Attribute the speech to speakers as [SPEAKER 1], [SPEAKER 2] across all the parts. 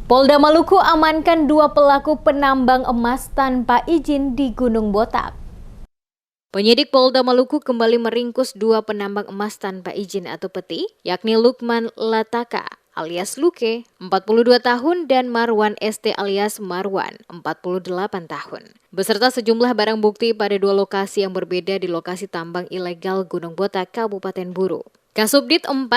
[SPEAKER 1] Polda Maluku amankan 2 pelaku penambang emas tanpa izin di Gunung Botak. Penyidik Polda Maluku kembali meringkus 2 penambang emas tanpa izin atau peti, yakni Lukman Lataka alias Luke, 42 tahun, dan Marwan ST alias Marwan, 48 tahun. Beserta sejumlah barang bukti pada 2 lokasi yang berbeda di lokasi tambang ilegal Gunung Botak, Kabupaten Buru. Kasubdit 4,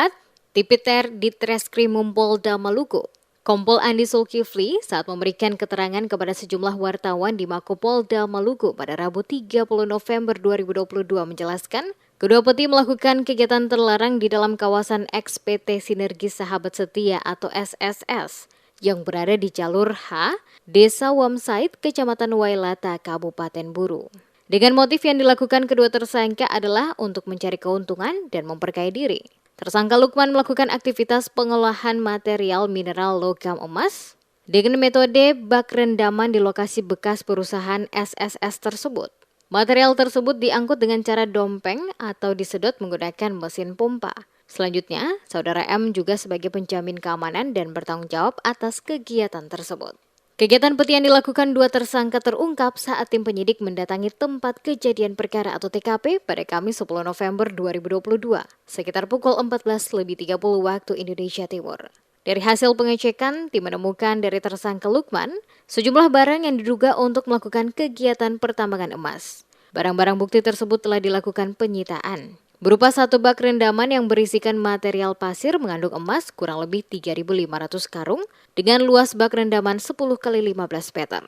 [SPEAKER 1] Tipiter Ditreskrimum Polda Maluku, Kompol Andi Zulkifli saat memberikan keterangan kepada sejumlah wartawan di Mako Polda Maluku pada Rabu 30 November 2022 menjelaskan, kedua peti melakukan kegiatan terlarang di dalam kawasan XPT Sinergi Sahabat Setia atau SSS yang berada di jalur H, Desa Wamsait, Kecamatan Wailata, Kabupaten Buru. Dengan motif yang dilakukan kedua tersangka adalah untuk mencari keuntungan dan memperkaya diri. Tersangka Lukman melakukan aktivitas pengolahan material mineral logam emas dengan metode bak rendaman di lokasi bekas perusahaan SSS tersebut. Material tersebut diangkut dengan cara dompeng atau disedot menggunakan mesin pompa. Selanjutnya, Saudara M juga sebagai penjamin keamanan dan bertanggung jawab atas kegiatan tersebut. Kegiatan peti yang dilakukan 2 tersangka terungkap saat tim penyidik mendatangi tempat kejadian perkara atau TKP pada Kamis 10 November 2022, sekitar pukul 14.30 waktu Indonesia Timur. Dari hasil pengecekan, tim menemukan dari tersangka Lukman sejumlah barang yang diduga untuk melakukan kegiatan pertambangan emas. Barang-barang bukti tersebut telah dilakukan penyitaan. Berupa 1 bak rendaman yang berisikan material pasir mengandung emas kurang lebih 3.500 karung dengan luas bak rendaman 10 x 15 meter.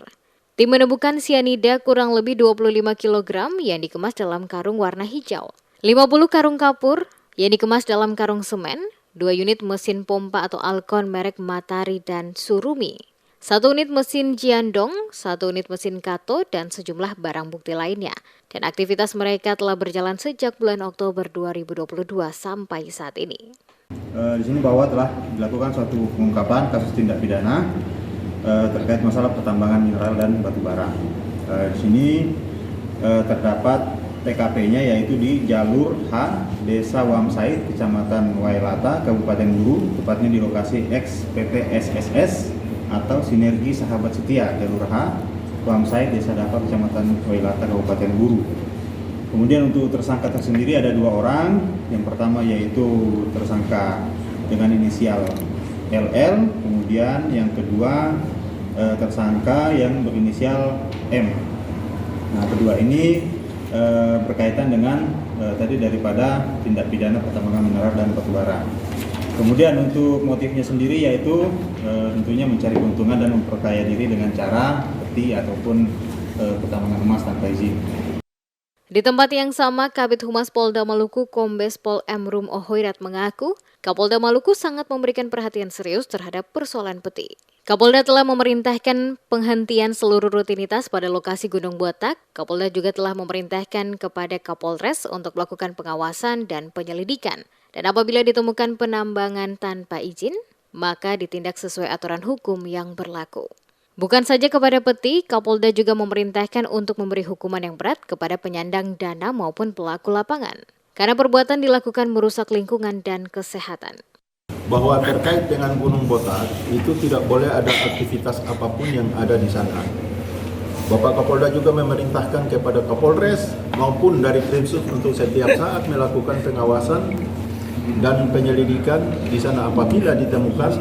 [SPEAKER 1] Tim menemukan sianida kurang lebih 25 kg yang dikemas dalam karung warna hijau, 50 karung kapur yang dikemas dalam karung semen, 2 unit mesin pompa atau Alcon merek Matahari dan Surumi, 1 unit mesin Jiandong, 1 unit mesin Kato, dan sejumlah barang bukti lainnya. Dan aktivitas mereka telah berjalan sejak bulan Oktober 2022 sampai saat ini.
[SPEAKER 2] Di sini bahwa telah dilakukan suatu pengungkapan kasus tindak pidana terkait masalah pertambangan mineral dan batu bara. Di sini terdapat TKP-nya yaitu di jalur H, Desa Wamsait, Kecamatan Wailata, Kabupaten Buru, tepatnya di lokasi XPT SSS atau Sinergi Sahabat Setia, jalur H, Wamsait, Desa Dapa, Kecamatan Wailata, Kabupaten Buru. Kemudian untuk tersangka tersendiri ada 2 orang. Yang pertama yaitu tersangka dengan inisial LL, kemudian yang kedua tersangka yang berinisial M. Nah, kedua ini berkaitan dengan tadi daripada tindak pidana pertambangan mineral dan batu bara. Kemudian untuk motifnya sendiri yaitu tentunya mencari keuntungan dan memperkaya diri dengan cara peti ataupun pertambangan emas tanpa izin.
[SPEAKER 1] Di tempat yang sama, Kabid Humas Polda Maluku Kombes Pol M. Rum Ohoirat mengaku, Kapolda Maluku sangat memberikan perhatian serius terhadap persoalan peti. Kapolda telah memerintahkan penghentian seluruh rutinitas pada lokasi Gunung Botak. Kapolda juga telah memerintahkan kepada Kapolres untuk melakukan pengawasan dan penyelidikan. Dan apabila ditemukan penambangan tanpa izin, maka ditindak sesuai aturan hukum yang berlaku. Bukan saja kepada peti, Kapolda juga memerintahkan untuk memberi hukuman yang berat kepada penyandang dana maupun pelaku lapangan. Karena perbuatan dilakukan merusak lingkungan dan kesehatan.
[SPEAKER 3] Bahwa terkait dengan Gunung Botak, itu tidak boleh ada aktivitas apapun yang ada di sana. Bapak Kapolda juga memerintahkan kepada Kapolres maupun dari Krimsus untuk setiap saat melakukan pengawasan dan penyelidikan di sana apabila ditemukan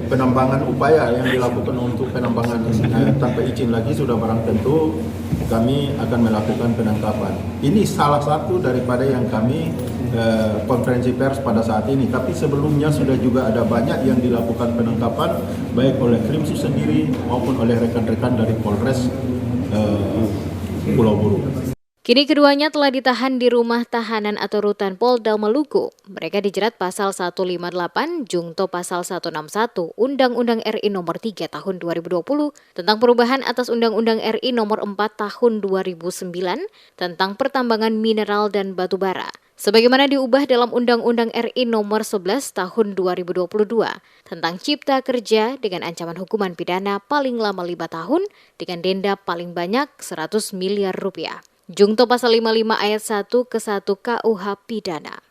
[SPEAKER 3] penambangan upaya yang dilakukan untuk penambangan tanpa izin lagi sudah barang tentu kami akan melakukan penangkapan. Ini salah satu daripada yang kami konferensi pers pada saat ini, tapi sebelumnya sudah juga ada banyak yang dilakukan penangkapan baik oleh Krimsus sendiri maupun oleh rekan-rekan dari Polres Pulau Buru.
[SPEAKER 1] Kini keduanya telah ditahan di rumah tahanan atau rutan Polda Maluku. Mereka dijerat pasal 158 Jungto pasal 161 Undang-Undang RI Nomor 3 Tahun 2020 tentang perubahan atas Undang-Undang RI Nomor 4 Tahun 2009 tentang pertambangan mineral dan batu bara. Sebagaimana diubah dalam Undang-Undang RI Nomor 11 Tahun 2022 tentang Cipta Kerja dengan ancaman hukuman pidana paling lama 5 tahun dengan denda paling banyak 100 miliar rupiah. Jungto pasal 55 ayat 1 ke 1 KUH Pidana.